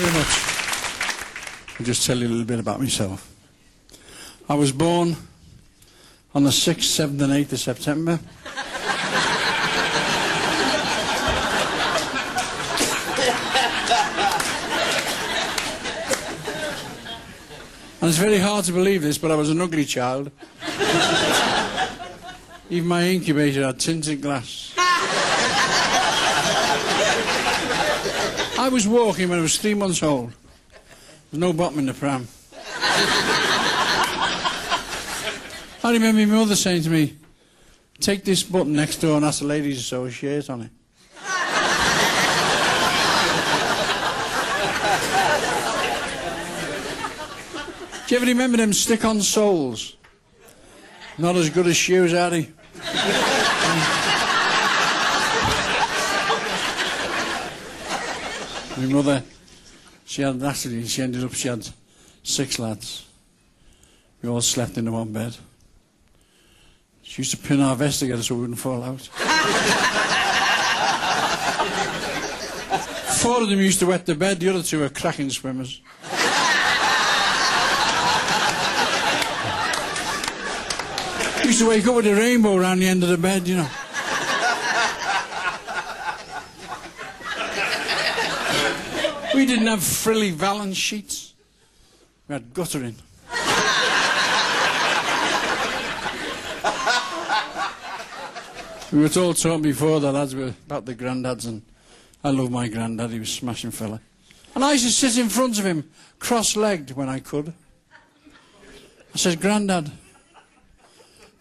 very much. I'll just tell you a little bit about myself. I was born on the 6th, 7th and 8th of September. And it's very hard to believe this, but I was an ugly child. Even my incubator had tinted glass. I was walking when I was 3 months old. There was no bottom in the pram. I remember my mother saying to me, take this button next door and ask the ladies to sew a shirt on it. Do you ever remember them stick-on soles? Not as good as shoes, are they? My mother, she had an accident. She had 6 lads. We all slept in the one bed. She used to pin our vests together so we wouldn't fall out. 4 of them used to wet the bed, the other 2 were cracking swimmers. Used to wake up with a rainbow around the end of the bed, you know. We didn't have frilly valance sheets. We had guttering. We were all taught before the lads were about the granddads, and I love my granddad, he was a smashing fella. And I used to sit in front of him, cross-legged when I could. I said, Grandad,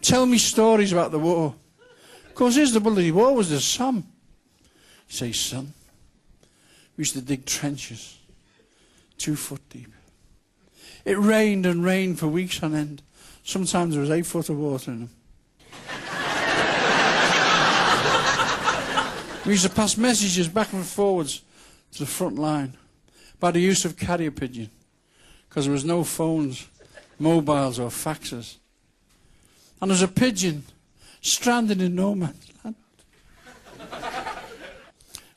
tell me stories about the war. Of course, here's the bloody war was the Somme. He says, son, we used to dig trenches, 2 foot deep. It rained and rained for weeks on end. Sometimes there was 8 foot of water in them. We used to pass messages back and forwards to the front line by the use of carrier pigeon, because there was no phones, mobiles or faxes. And there's a pigeon stranded in no man's land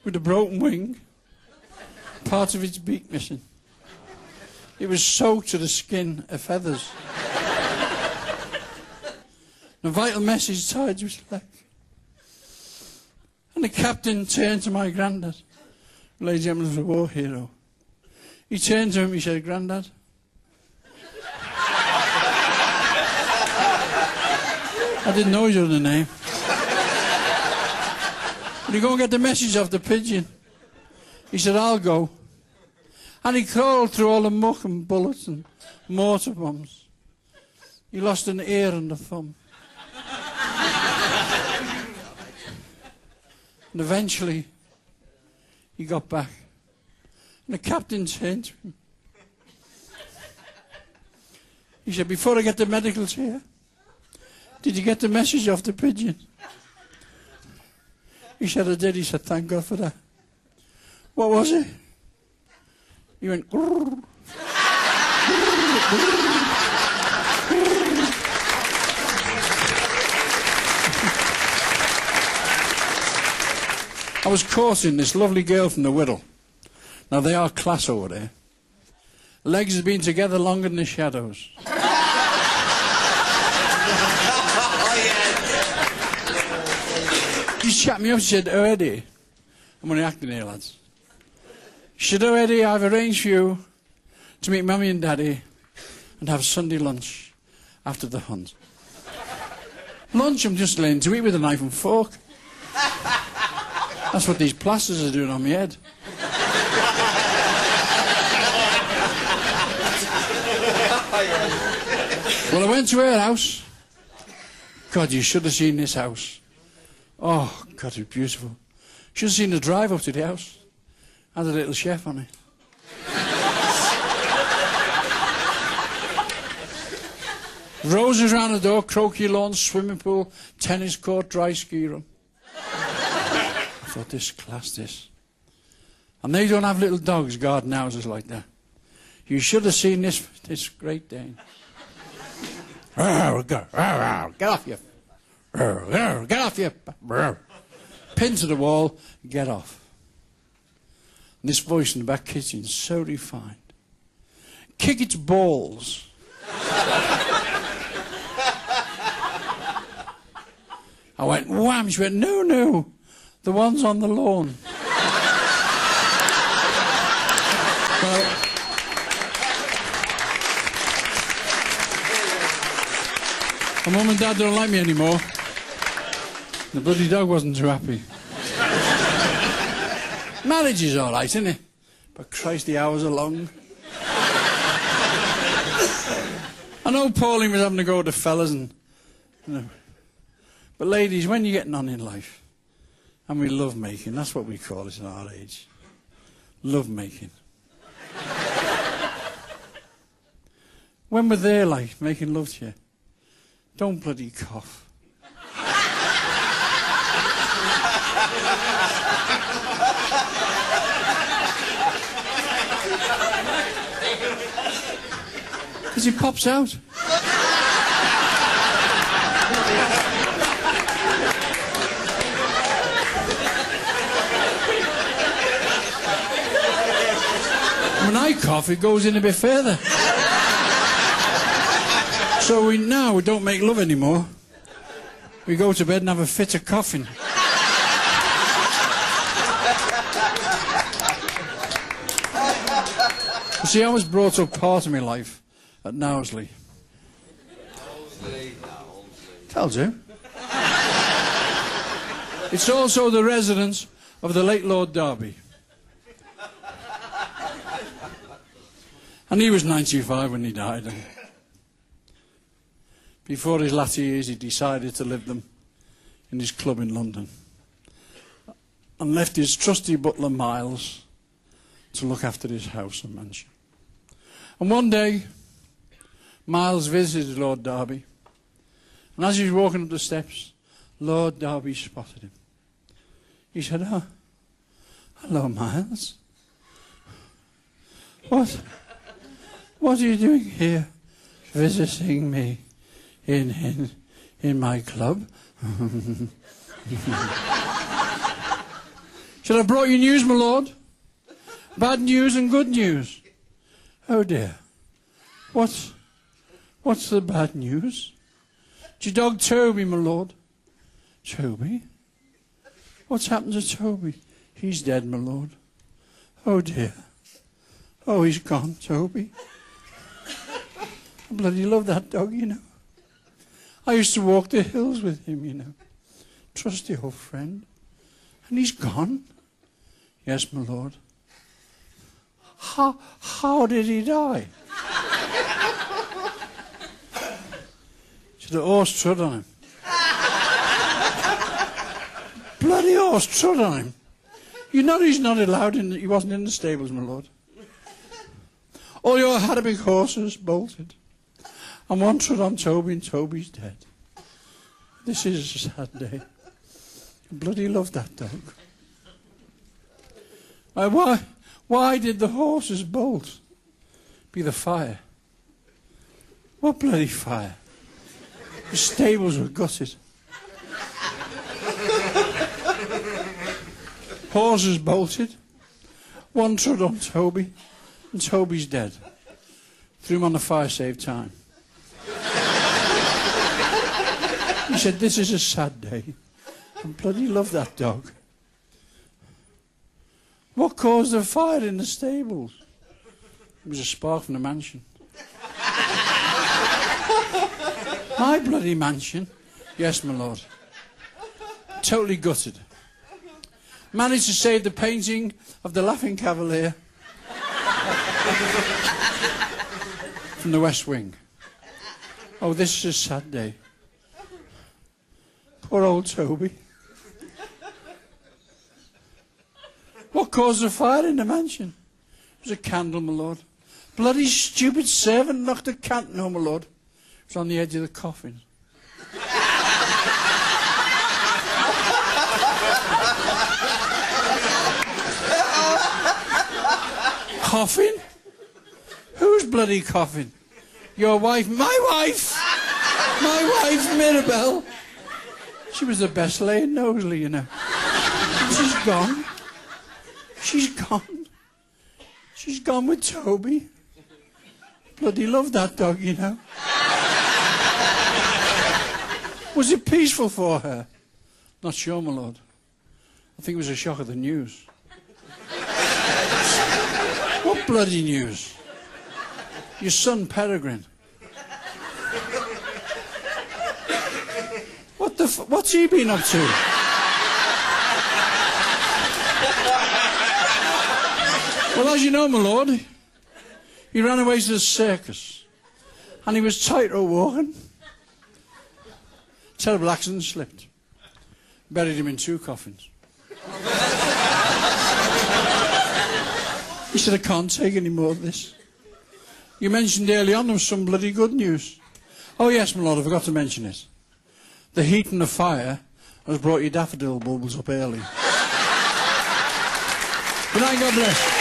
with a broken wing, part of its beak missing. It was soaked to the skin of feathers. The vital message tied to his leg. And the captain turned to my granddad. Ladies and gentlemen, was a war hero. He turned to him, he said, Grandad, I didn't know his other name. Will you go and get the message off the pigeon? He said, I'll go. And he crawled through all the muck and bullets and mortar bombs. He lost an ear and a thumb. And eventually, he got back. And the captain turned to him. He said, before I get the medicals here, did you get the message off the pigeon? He said, I did. He said, thank God for that. What was it? He went, grrr. I was courting this lovely girl from the Whittle. Now, they are class over there. Legs have been together longer than the shadows. She chat me up, she said, oh, Eddie. I'm only acting here, lads. She said, oh, Eddie, I've arranged for you to meet Mummy and Daddy and have Sunday lunch after the hunt. Lunch, I'm just laying to eat with a knife and fork. That's what these plasters are doing on my head. Well, I went to her house. God, you should have seen this house. Oh, God, it was beautiful. Should have seen the drive up to the house. Had a little chef on it. Roses around the door, croquet lawn, swimming pool, tennis court, dry ski room. I thought, this class, this. And they don't have little dogs, garden houses like that. You should have seen this Great Dane. Get off you. Get off you. Pin to the wall, get off. And this voice in the back kitchen, so refined. Kick its balls. I went, wham. She went, no, no. The one's on the lawn. Well, my mum and dad don't like me anymore. The bloody dog wasn't too happy. Marriage is all right, isn't it? But Christ, the hours are long. I know Pauline was having to go with the fellas and, you know. But ladies, when you're getting on in life, and we love making, that's what we call it in our age. Love making. When we're there, like, making love to you, don't bloody cough. Because he pops out. When I cough, it goes in a bit further. So we don't make love anymore. We go to bed and have a fit of coughing. You see, I was brought up part of my life at Knowsley. Tells you. It's also the residence of the late Lord Derby. And he was 95 when he died. And before his latter years, he decided to live them in his club in London. And left his trusty butler, Miles, to look after his house and mansion. And one day, Miles visited Lord Derby. And as he was walking up the steps, Lord Derby spotted him. He said, "Oh, hello, Miles. What are you doing here, visiting me in my club?" "Should I brought you news, my lord? Bad news and good news." "Oh dear. What's the bad news?" "It's your dog Toby, my lord." "Toby? What's happened to Toby?" "He's dead, my lord." "Oh dear. Oh, he's gone, Toby." I bloody love that dog, you know. I used to walk the hills with him, you know. Trusty old friend. And he's gone? "Yes, my lord." How did he die?" "The horse trod on him." Bloody horse trod on him. You know he's not allowed in, he wasn't in the stables, my lord. All your Haddock horses bolted. And one trod on Toby and Toby's dead. This is a sad day. I bloody love that dog. Why did the horses bolt? Be the fire. What bloody fire? The stables were gutted. Horses bolted. One trod on Toby, and Toby's dead. Threw him on the fire, saved time. He said, "This is a sad day." I bloody love that dog. What caused the fire in the stables? It was a spark from the mansion. My bloody mansion? Yes, my lord. Totally gutted. Managed to save the painting of the Laughing Cavalier from the West Wing. Oh, this is a sad day. Poor old Toby. What caused the fire in the mansion? It was a candle, my lord. Bloody stupid servant knocked a candle. No, my lord. It was on the edge of the coffin. Coffin? Whose bloody coffin? Your wife? My wife! My wife, Mirabelle. She was the best laying Knowsley, you know. And she's gone. She's gone. She's gone with Toby. Bloody love that dog, you know. Was it peaceful for her? Not sure, my lord. I think it was a shock of the news. What bloody news? Your son, Peregrine. What's he been up to? Well, as you know, my lord, he ran away to the circus. And he was tightrope walking. Terrible accident, slipped. Buried him in 2 coffins. He said, I can't take any more of this. You mentioned early on there was some bloody good news. Oh yes, my lord, I forgot to mention it. The heat and the fire has brought your daffodil bulbs up early. Good night, God bless.